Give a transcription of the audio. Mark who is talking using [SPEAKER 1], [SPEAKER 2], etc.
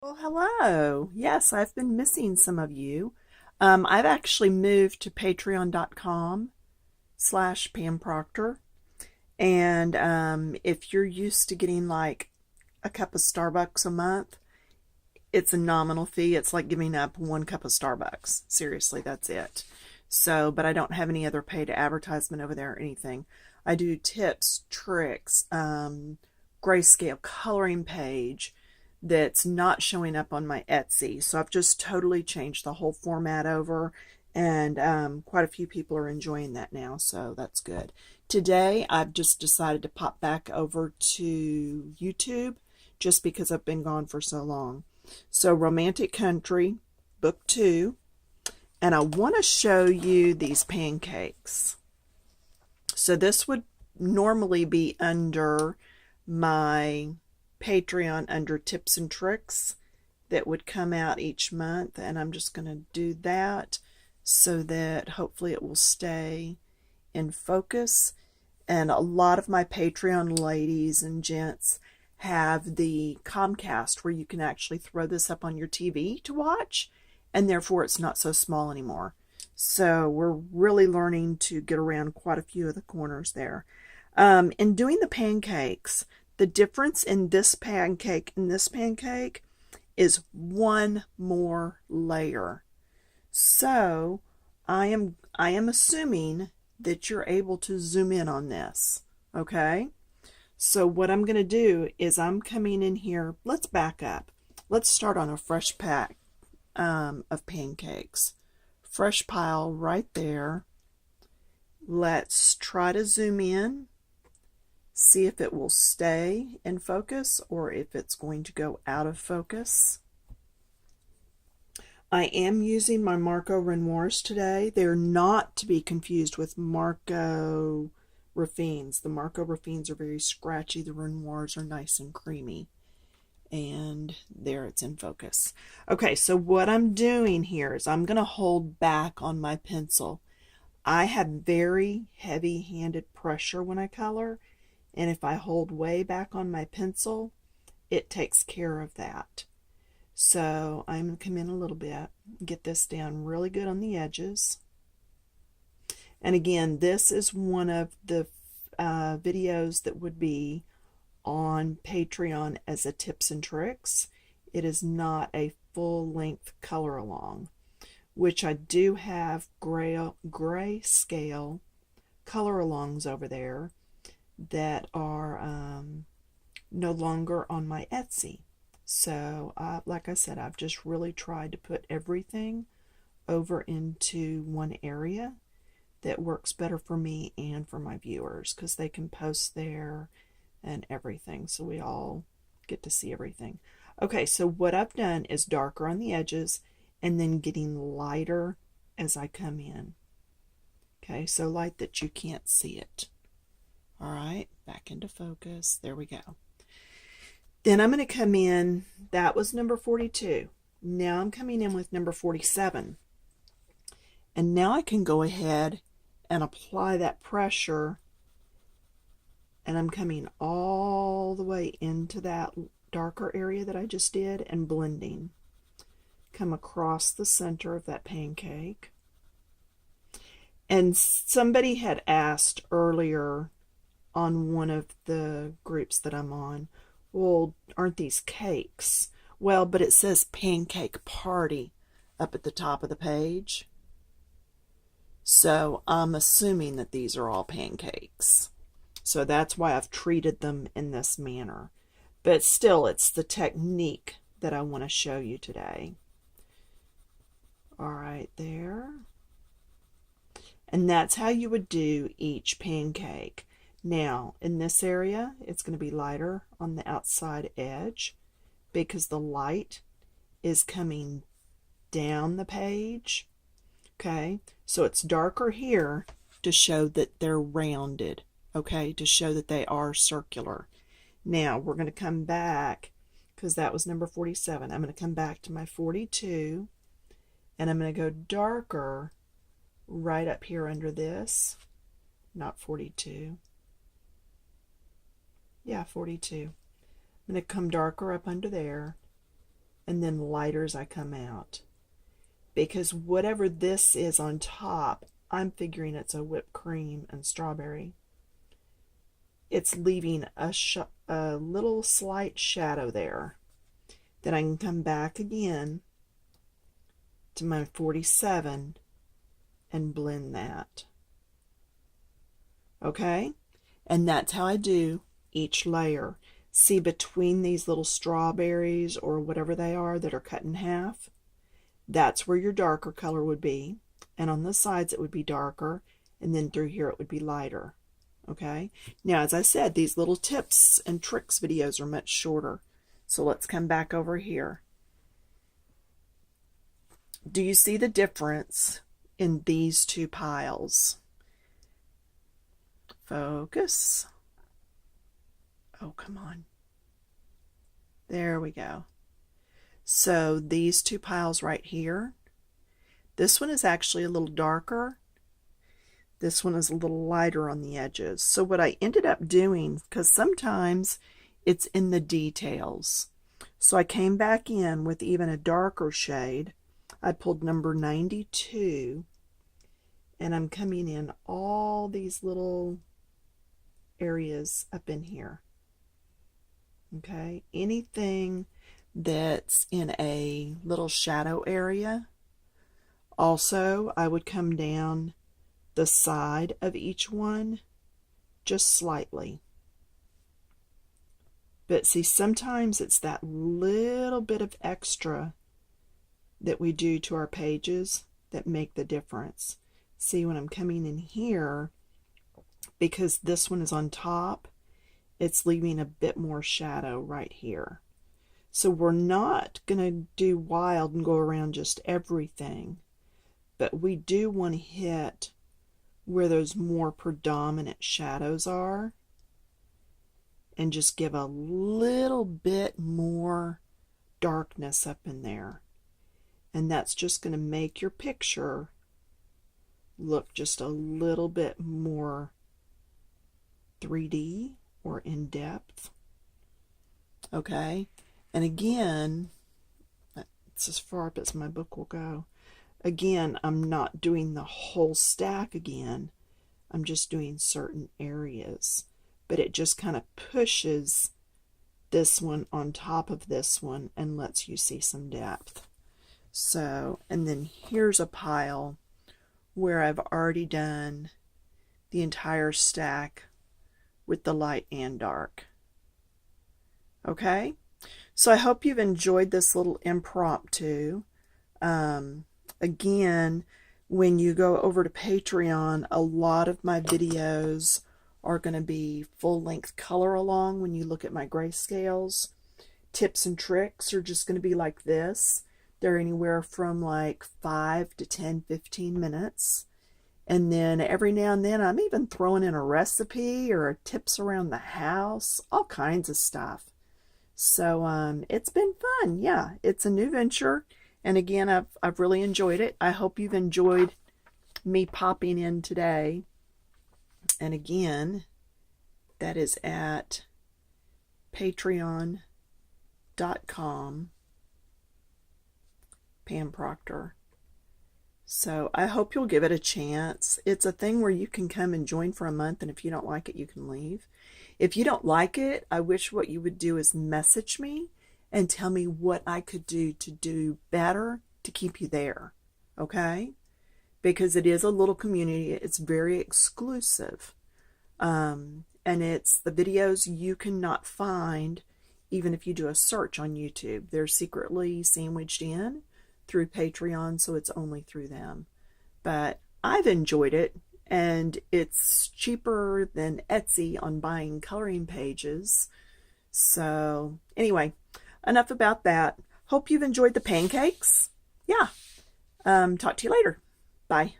[SPEAKER 1] Well, hello. Yes, I've been missing some of you. I've actually moved to patreon.com/Pam Proctor. And if you're used to getting like a cup of Starbucks a month, it's a nominal fee. It's like giving up one cup of Starbucks. Seriously, that's it. So, but I don't have any other paid advertisement over there or anything. I do tips, tricks, grayscale coloring page that's not showing up on my Etsy. So I've just totally changed the whole format over, and quite a few people are enjoying that now. So that's good. Today, I've just decided to pop back over to YouTube just because I've been gone for so long. So, Romantic Country, Book 2, and I want to show you these pancakes. So, this would normally be under my Patreon under tips and tricks that would come out each month, and I'm just going to do that so that hopefully it will stay in focus. And a lot of my Patreon ladies and gents have the Comcast where you can actually throw this up on your TV to watch, and therefore it's not so small anymore. So we're really learning to get around quite a few of the corners there. In doing the pancakes, the difference in this pancake and this pancake is one more layer. So I am assuming that you're able to zoom in on this. Okay? So what I'm going to do is I'm coming in here. Let's back up. Let's start on a fresh pack of pancakes. Fresh pile right there. Let's try to zoom in. See if it will stay in focus or if it's going to go out of focus. I am using my Marco Renoirs today. They're not to be confused with Marco Raffines. The Marco Raffines are very scratchy. The Renoirs are nice and creamy. And there, it's in focus. Okay, so what I'm doing here is I'm going to hold back on my pencil. I have very heavy-handed pressure when I color, and if I hold way back on my pencil, it takes care of that. So I'm going to come in a little bit, get this down really good on the edges. And again, this is one of the videos that would be on Patreon as a tips and tricks. It is not a full-length color along, which I do have grayscale color alongs over there that are no longer on my Etsy. So, like I said, I've just really tried to put everything over into one area that works better for me and for my viewers because they can post there and everything. So we all get to see everything. Okay, so what I've done is darker on the edges and then getting lighter as I come in. Okay, so light that you can't see it. All right, back into focus. There we go. Then I'm going to come in, that was number 42. Now I'm coming in with number 47. And now I can go ahead and apply that pressure, and I'm coming all the way into that darker area that I just did and blending. Come across the center of that pancake. And somebody had asked earlier on one of the groups that I'm on, well, aren't these cakes? Well, but it says pancake party up at the top of the page. So I'm assuming that these are all pancakes. So that's why I've treated them in this manner. But still, it's the technique that I want to show you today. All right, there. And that's how you would do each pancake. Now, in this area, it's going to be lighter on the outside edge because the light is coming down the page. Okay, so it's darker here to show that they're rounded. Okay, to show that they are circular. Now, we're going to come back because that was number 47. I'm going to come back to my 42 and I'm going to go darker right up here under this. Not 42. Yeah, 42. I'm going to come darker up under there and then lighter as I come out. Because whatever this is on top, I'm figuring it's a whipped cream and strawberry. It's leaving a little slight shadow there. Then I can come back again to my 47 and blend that. Okay? And that's how I do each layer. See, between these little strawberries or whatever they are that are cut in half, that's where your darker color would be. And on the sides it would be darker, and then through here it would be lighter. Okay? Now, as I said, these little tips and tricks videos are much shorter. So let's come back over here. Do you see the difference in these two piles? Focus. Oh, come on. There we go. So these two piles right here, this one is actually a little darker. This one is a little lighter on the edges. So what I ended up doing, because sometimes it's in the details. So I came back in with even a darker shade. I pulled number 92, and I'm coming in all these little areas up in here. Okay, anything that's in a little shadow area. Also, I would come down the side of each one just slightly. But see, sometimes it's that little bit of extra that we do to our pages that make the difference. See, when I'm coming in here, because this one is on top, it's leaving a bit more shadow right here. So we're not going to do wild and go around just everything, but we do want to hit where those more predominant shadows are and just give a little bit more darkness up in there. And that's just going to make your picture look just a little bit more 3D or in depth. Okay, and again, it's as far up as my book will go. Again, I'm not doing the whole stack again. I'm just doing certain areas, but it just kind of pushes this one on top of this one and lets you see some depth. So, and then here's a pile where I've already done the entire stack with the light and dark. Okay, so I hope you've enjoyed this little impromptu. Again, when you go over to Patreon, a lot of my videos are going to be full-length color along. When you look at my grayscales, tips and tricks are just going to be like this. They're anywhere from like 5 to 10, 15 minutes. And then every now and then I'm even throwing in a recipe or tips around the house, all kinds of stuff. So it's been fun. Yeah, it's a new venture. And again, I've really enjoyed it. I hope you've enjoyed me popping in today. And again, that is at patreon.com, Pam Proctor. So I hope you'll give it a chance. It's a thing where you can come and join for a month, and if you don't like it, you can leave. If you don't like it, I wish what you would do is message me and tell me what I could do to do better to keep you there. Okay? Because it is a little community. It's very exclusive. And it's the videos you cannot find even if you do a search on YouTube. They're secretly sandwiched in through Patreon, so it's only through them. But I've enjoyed it, and it's cheaper than Etsy on buying coloring pages. So anyway, enough about that. Hope you've enjoyed the pancakes. Yeah. Talk to you later. Bye.